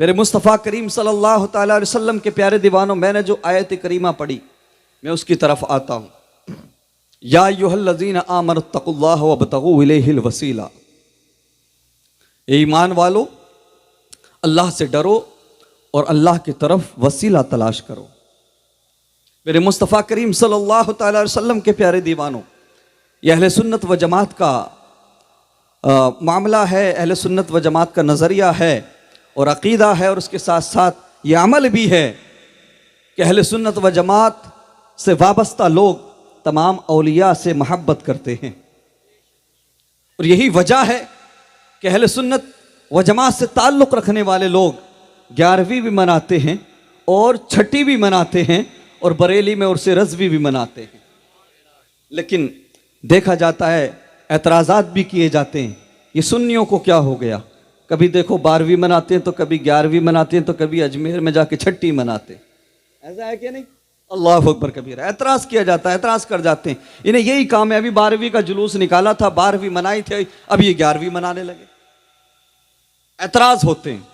मेरे मुस्तफ़ा करीम सल्लल्लाहु ताला अलैहि वसल्लम के प्यारे दीवानों, मैंने जो आयत करीमा पढ़ी मैं उसकी तरफ आता हूँ। या अय्युहल्लज़ीना आमनुत्तक़ुल्लाह वब्तग़ू इलैहिल वसीला, ए ईमान वालो अल्लाह से डरो और अल्लाह की तरफ वसीला तलाश करो। मेरे मुस्तफ़ा करीम सल्लल्लाहु ताला अलैहि वसल्लम के प्यारे दीवानों, यह अहले सुन्नत व जमात का मामला है, अहले सुन्नत व जमात का नज़रिया है और अक़ीदा है, और उसके साथ साथ ये अमल भी है कि अहले सुन्नत व जमात से वाबस्ता लोग तमाम औलिया से मोहब्बत करते हैं। और यही वजह है कि अहले सुन्नत व जमात से ताल्लुक़ रखने वाले लोग 11वीं भी मनाते हैं और छठी भी मनाते हैं और बरेली में उर्स रज़वी भी मनाते हैं। लेकिन देखा जाता है एतराज़ात भी किए जाते हैं, ये सुन्नियों को क्या हो गया, कभी देखो 12वीं मनाते हैं तो कभी 11वीं मनाते हैं तो कभी अजमेर में जाके छठी मनाते हैं। ऐसा है कि नहीं? अल्लाह अकबर कबीरा। एतराज़ किया जाता है, एतराज़ कर जाते हैं। इन्हें यही काम है, अभी 12वीं का जुलूस निकाला था, 12वीं मनाई थे, अब ये 11वीं मनाने लगे, एतराज़ होते हैं।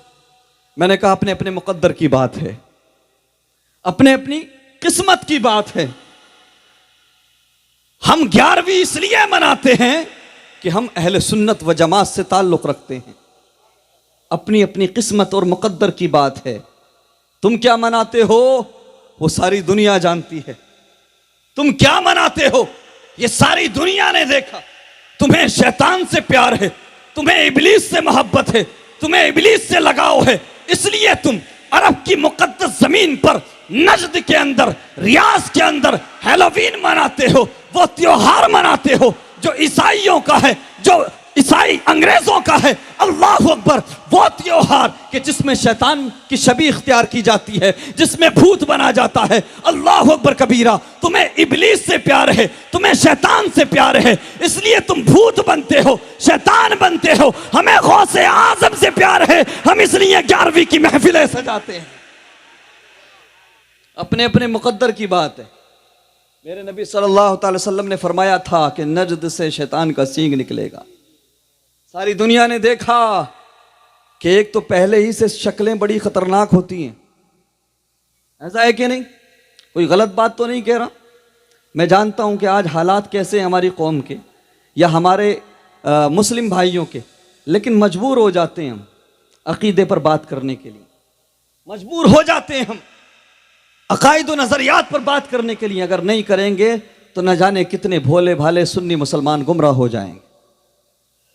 मैंने कहा अपने अपने मुकद्दर की बात है, अपने अपनी किस्मत की बात है। हम 11वीं इसलिए मनाते हैं कि हम अहले सुन्नत व जमात से ताल्लुक़ रखते हैं। अपनी अपनी किस्मत और मुकद्दर की बात है। तुम क्या मनाते हो वो सारी दुनिया जानती है। तुम क्या मनाते हो ये सारी दुनिया ने देखा। तुम्हें शैतान से प्यार है, तुम्हें इब्लीस से मोहब्बत है, तुम्हें इब्लीस से लगाव है, इसलिए तुम अरब की मुकद्दस जमीन पर नजद के अंदर, रियाज के अंदर हैलोवीन मनाते हो, वो त्योहार मनाते हो जो ईसाइयों का है, जो ईसाई अंग्रेजों का है। अल्लाह अकबर, वो त्योहार कि जिसमें शैतान की छवि इख्तियार की जाती है, जिसमें भूत बना जाता है। अल्लाह अकबर कबीरा। तुम्हें इब्लीस से प्यार है, तुम्हें शैतान से प्यार है, इसलिए तुम भूत बनते हो, शैतान बनते हो। हमें गौसे आजम से प्यार है, हम इसलिए 11वीं की महफिलें सजाते हैं। अपने अपने मुकद्दर की बात है। मेरे नबी सल्लल्लाहु अलैहि वसल्लम ने फरमाया था कि नजद से शैतान का सींग निकलेगा। सारी दुनिया ने देखा कि एक तो पहले ही से शक्लें बड़ी खतरनाक होती हैं। ऐसा है कि नहीं? कोई गलत बात तो नहीं कह रहा। मैं जानता हूं कि आज हालात कैसे हैं हमारी कौम के या हमारे मुस्लिम भाइयों के, लेकिन मजबूर हो जाते हैं हम अकीदे पर बात करने के लिए, मजबूर हो जाते हैं हम अकायद व नज़रियात पर बात करने के लिए। अगर नहीं करेंगे तो न जाने कितने भोले भाले सुन्नी मुसलमान गुमराह हो जाएंगे,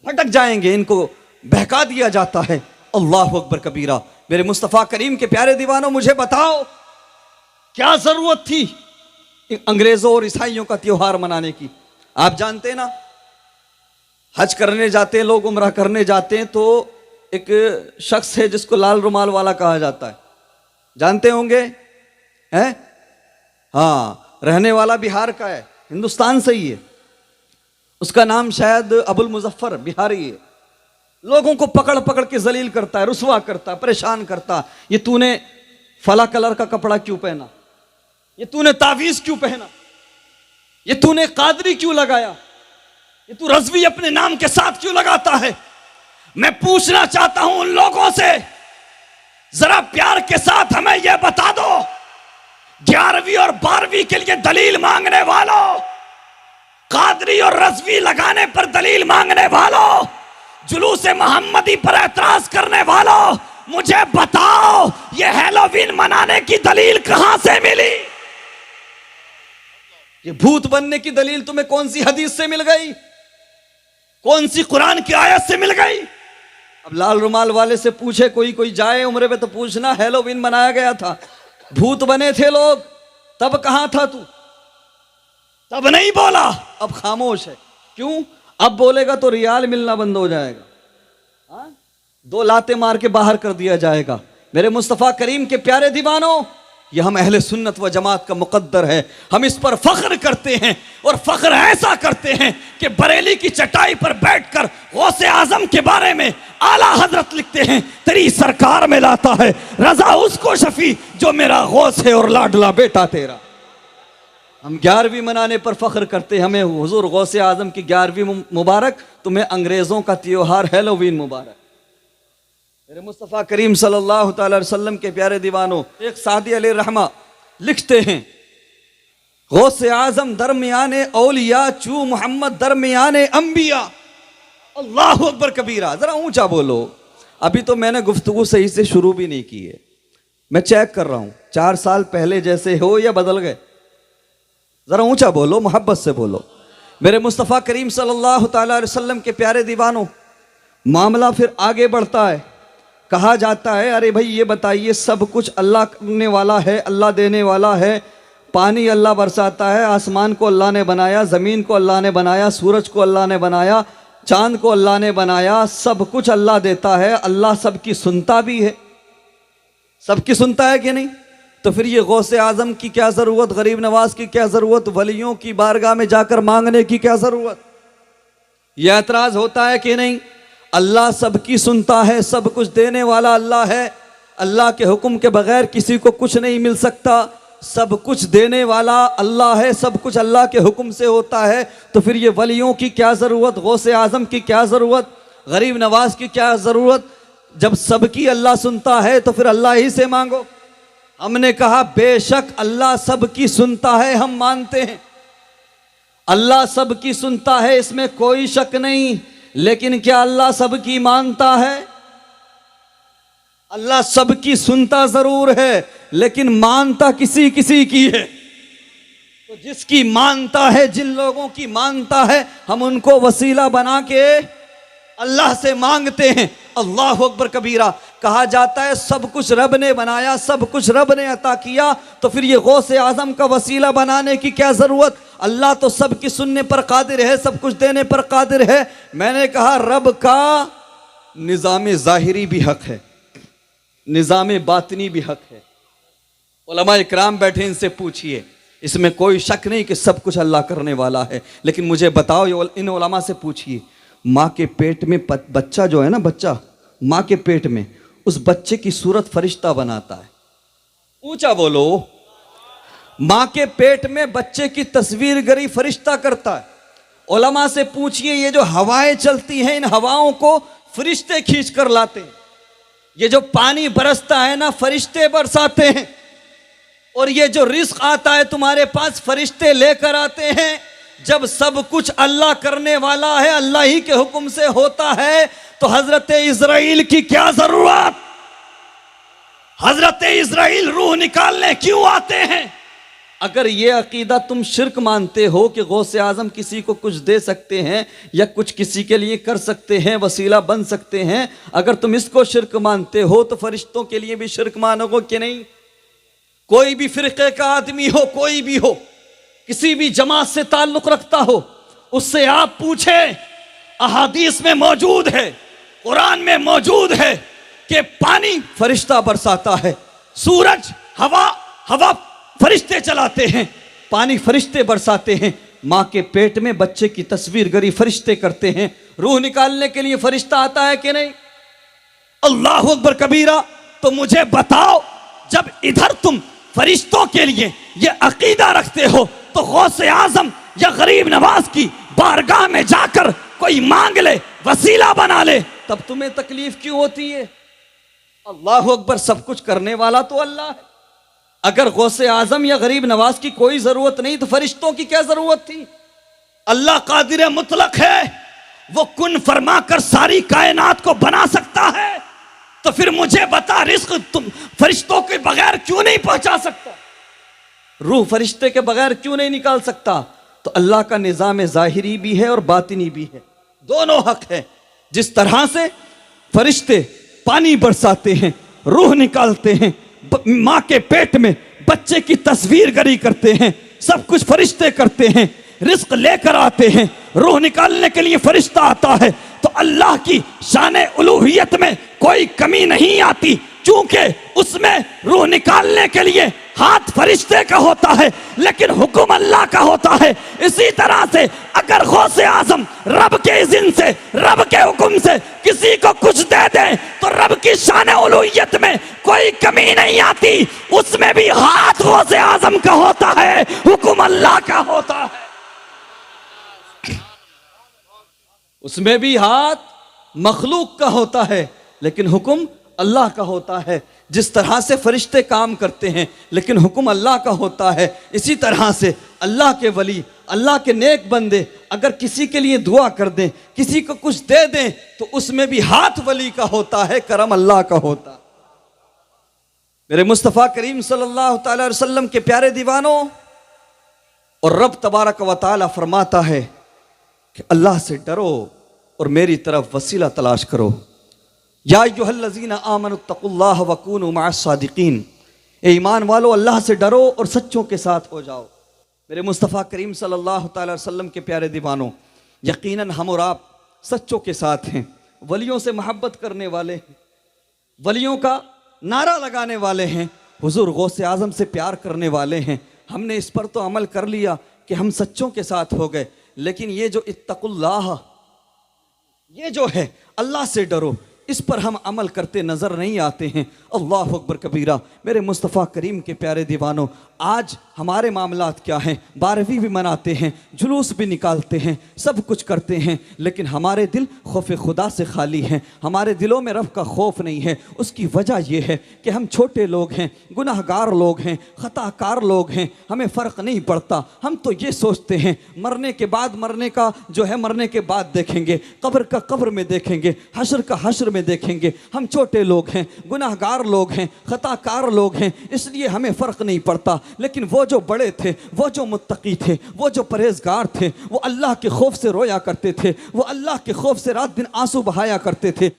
भटक जाएंगे, इनको बहका दिया जाता है। अल्लाह अकबर कबीरा। मेरे मुस्तफ़ा करीम के प्यारे दीवानों, मुझे बताओ क्या जरूरत थी अंग्रेजों और ईसाइयों का त्योहार मनाने की? आप जानते हैं ना, हज करने जाते हैं लोग, उम्रा करने जाते हैं, तो एक शख्स है जिसको लाल रुमाल वाला कहा जाता है, जानते होंगे है? हाँ, रहने वाला बिहार का है, हिंदुस्तान से ही है। उसका नाम शायद अबुल मुजफ्फर बिहारी है। लोगों को पकड़ पकड़ के जलील करता है, रुसवा करता है, परेशान करता। ये तूने फला कलर का कपड़ा क्यों पहना, ये तूने तावीज क्यों पहना, ये तूने कादरी क्यों लगाया, ये तू रज़वी अपने नाम के साथ क्यों लगाता है? मैं पूछना चाहता हूं उन लोगों से, जरा प्यार के साथ हमें यह बता दो, 11वीं और 12वीं के लिए दलील मांगने वालों, कादरी और रज़वी लगाने पर दलील मांगने वालों, जुलूस मोहम्मदी पर एतराज करने वालों, मुझे बताओ ये हैलोवीन मनाने की दलील कहां से मिली? ये भूत बनने की दलील तुम्हें कौन सी हदीस से मिल गई, कौन सी कुरान की आयत से मिल गई? अब लाल रुमाल वाले से पूछे कोई जाए उम्रे पे तो पूछना हैलोवीन मनाया गया था, भूत बने थे लोग, तब कहां था तू? तब नहीं बोला, अब खामोश है। क्यों? अब बोलेगा तो रियाल मिलना बंद हो जाएगा, हाँ? 2 लाते मार के बाहर कर दिया जाएगा। मेरे मुस्तफ़ा करीम के प्यारे दीवानों, ये हम अहले सुन्नत व जमात का मुकद्दर है, हम इस पर फख्र करते हैं। और फख्र ऐसा करते हैं कि बरेली की चटाई पर बैठकर गौसे आजम के बारे में आला हजरत लिखते हैं, तेरी सरकार में लाता है रजा उसको शफी जो मेरा गौस है और लाडला बेटा तेरा। हम 11वीं मनाने पर फख्र करते हैं, हमें हुजूर गौसे आजम की 11वीं मुबारक, तुम्हें अंग्रेजों का त्योहार हैलोवीन मुबारक। मेरे मुस्तफ़ा करीम सल्लल्लाहु अलैहि वसल्लम के प्यारे दीवानों, एक सादी अलैहि रहमा लिखते हैं, गौसे आजम दरमियाने औलिया चू मोहम्मद दरमियाने अंबिया। अल्लाह अकबर कबीरा। जरा ऊंचा बोलो। अभी तो मैंने गुफ्तगू सही से शुरू भी नहीं की है, मैं चेक कर रहा हूं 4 साल पहले जैसे हो या बदल गए। जरा ऊंचा बोलो, मोहब्बत से बोलो। मेरे मुस्तफ़ा करीम सल्लल्लाहु अलैहि वसल्लम के प्यारे दीवानों, मामला फिर आगे बढ़ता है। कहा जाता है, अरे भाई ये बताइए, सब कुछ अल्लाह करने वाला है, अल्लाह देने वाला है। पानी अल्लाह बरसाता है, आसमान को अल्लाह ने बनाया, ज़मीन को अल्लाह ने बनाया, सूरज को अल्लाह ने बनाया, चांद को अल्लाह ने बनाया, सब कुछ अल्लाह देता है। अल्लाह सबकी सुनता भी है, सबकी सुनता है कि नहीं? तो फिर ये गौसे आजम की क्या ज़रूरत, गरीब नवाज की क्या ज़रूरत, वलियों की बारगाह में जाकर मांगने की क्या ज़रूरत? यह एतराज़ होता है कि नहीं? अल्लाह सबकी सुनता है, सब कुछ देने वाला अल्लाह है। अल्लाह के हुक्म के बगैर किसी को कुछ नहीं मिल सकता। सब कुछ देने वाला अल्लाह है, सब कुछ अल्लाह के हुक्म से होता है। तो फिर ये वलियों की क्या ज़रूरत, गौसे आजम की क्या ज़रूरत, गरीब नवाज की क्या ज़रूरत? जब सबकी अल्लाह सुनता है तो फिर अल्लाह ही से मांगो। हमने कहा बेशक अल्लाह सबकी सुनता है, हम मानते हैं अल्लाह सबकी सुनता है, इसमें कोई शक नहीं। लेकिन क्या अल्लाह सबकी मानता है? अल्लाह सबकी सुनता जरूर है, लेकिन मानता किसी किसी की है। तो जिसकी मानता है, जिन लोगों की मानता है, हम उनको वसीला बना के अल्लाह से मांगते हैं। अल्लाह अकबर कबीरा। कहा जाता है सब कुछ रब ने बनाया, सब कुछ रब ने अता किया, तो फिर ये गौसे आजम का वसीला बनाने की क्या जरूरत? अल्लाह तो सबकी सुनने पर कादिर है, सब कुछ देने पर कादिर है। मैंने कहा रब का निज़ाम ज़ाहिरी भी हक है, निज़ाम बातिनी भी हक है। उलमा इकराम बैठे, इनसे पूछिए, इसमें कोई शक नहीं कि सब कुछ अल्लाह करने वाला है। लेकिन मुझे बताओ, इन उलमा से पूछिए, माँ के पेट में बच्चा जो है ना, बच्चा माँ के पेट में, उस बच्चे की सूरत फरिश्ता बनाता है। ऊंचा बोलो। माँ के पेट में बच्चे की तस्वीर गरी फरिश्ता करता है। उलमा से पूछिए, ये जो हवाएं चलती हैं, इन हवाओं को फरिश्ते खींच कर लाते हैं। ये जो पानी बरसता है ना, फरिश्ते बरसाते हैं। और ये जो रिस्क आता है तुम्हारे पास, फरिश्ते लेकर आते हैं। जब सब कुछ अल्लाह करने वाला है, अल्लाह ही के हुक्म से होता है, तो हजरत इज़राइल की क्या जरूरत? हजरत इज़राइल रूह निकालने क्यों आते हैं? अगर ये अकीदा तुम शिर्क मानते हो कि गौसे आजम किसी को कुछ दे सकते हैं या कुछ किसी के लिए कर सकते हैं, वसीला बन सकते हैं, अगर तुम इसको शिर्क मानते हो तो फरिश्तों के लिए भी शिर्क मानोगे कि नहीं? कोई भी फिरके का आदमी हो, कोई भी हो, किसी भी जमात से ताल्लुक रखता हो, उससे आप पूछे, अहादीस में मौजूद है, कुरान में मौजूद है कि पानी फरिश्ता बरसाता है, सूरज हवा फरिश्ते चलाते हैं, पानी फरिश्ते बरसाते हैं, माँ के पेट में बच्चे की तस्वीर गरी फरिश्ते करते हैं, रूह निकालने के लिए फरिश्ता आता है कि नहीं? अल्लाह अकबर कबीरा। तो मुझे बताओ, जब इधर तुम फरिश्तों के लिए ये अकीदा रखते हो, तो गौसे आजम या गरीब नवाज की बारगाह में जाकर कोई मांग ले, वसीला बना ले, तब तुम्हें तकलीफ क्यों होती है? अल्लाह अकबर। सब कुछ करने वाला तो अल्लाह है। अगर गौसे आजम या गरीब नवाज की कोई जरूरत नहीं, तो फरिश्तों की क्या जरूरत थी? अल्लाह कादिर मुतलक है, वो कुन फरमाकर सारी कायनात को बना सकता है। तो फिर मुझे बता, रिस्क तुम फरिश्तों के बगैर क्यों नहीं पहुंचा सकता? रूह फरिश्ते के बगैर क्यों नहीं निकाल सकता? तो अल्लाह का निज़ाम ज़ाहिरी भी है और बातिनी भी है, दोनों हक है। जिस तरह से फरिश्ते पानी बरसाते हैं, रूह निकालते हैं, माँ के पेट में बच्चे की तस्वीर गरी करते हैं, सब कुछ फरिश्ते करते हैं, रिस्क लेकर आते हैं, रूह निकालने के लिए फरिश्ता आता है, तो अल्लाह की शान उलूहियत में कोई कमी नहीं आती, चूंकि उसमें रूह निकालने के लिए हाथ फरिश्ते का होता है, लेकिन हुक्म अल्लाह का होता है। इसी तरह से अगर गौसे आजम रब के इज़्न से, रब के हुक्म से किसी को कुछ दे दे, तो रब की शान उलूहियत में कोई कमी नहीं आती, उसमें भी हाथ गौसे आजम का होता है, हुक्म अल्लाह का होता है। उसमें भी हाथ मखलूक का होता है, लेकिन हुक्म अल्लाह का होता है। जिस तरह से फरिश्ते काम करते हैं लेकिन हुक्म अल्लाह का होता है, इसी तरह से अल्लाह के वली, अल्लाह के नेक बंदे अगर किसी के लिए दुआ कर दें, किसी को कुछ दे दें, तो उसमें भी हाथ वली का होता है, करम अल्लाह का होता है। मेरे मुस्तफ़ा करीम सल्लल्लाहु अलैहि वसल्लम के प्यारे दीवानों, और रब तबारक व तआला फरमाता है कि अल्लाह से डरो और मेरी तरफ वसीला तलाश करो। या अय्युहल्लज़ीना आमनुत्तकुल्लाह वकूनू मअस्सादिकीन, ए ईमान वालो अल्लाह से डरो और सच्चों के साथ हो जाओ। मेरे मुस्तफ़ा करीम सल्लल्लाहु अलैहि वसल्लम के प्यारे दीवानों, यकीनन हम और आप सच्चों के साथ हैं, वलियों से मोहब्बत करने वाले हैं, वलियों का नारा लगाने वाले हैं, हुजूर गौसे आज़म से प्यार करने वाले हैं। हमने इस पर तो अमल कर लिया कि हम सच्चों के साथ हो गए, लेकिन ये जो इत्तकुल्लाह, ये जो है अल्लाह से डरो, इस पर हम अमल करते नज़र नहीं आते हैं। अल्लाह अकबर कबीरा। मेरे मुस्तफ़ा करीम के प्यारे दीवानों, आज हमारे मामलात क्या हैं? 12वीं भी मनाते हैं, जुलूस भी निकालते हैं, सब कुछ करते हैं, लेकिन हमारे दिल खौफ खुदा से खाली हैं। हमारे दिलों में रब का खौफ नहीं है। उसकी वजह यह है कि हम छोटे लोग हैं, गुनाहगार लोग हैं, ख़ताकार लोग हैं, हमें फ़र्क नहीं पड़ता। हम तो ये सोचते हैं मरने के बाद, मरने का जो है मरने के बाद देखेंगे, कब्र का कब्र में देखेंगे, हश्र का हश्र में देखेंगे। हम छोटे लोग हैं, गुनाहगार लोग हैं, ख़ताकार लोग हैं, इसलिए हमें फ़र्क नहीं पड़ता। लेकिन वो जो बड़े थे, वो जो मुत्तकी थे, वो जो परहेजगार थे, वो अल्लाह के खौफ से रोया करते थे, वो अल्लाह के खौफ से रात दिन आंसू बहाया करते थे।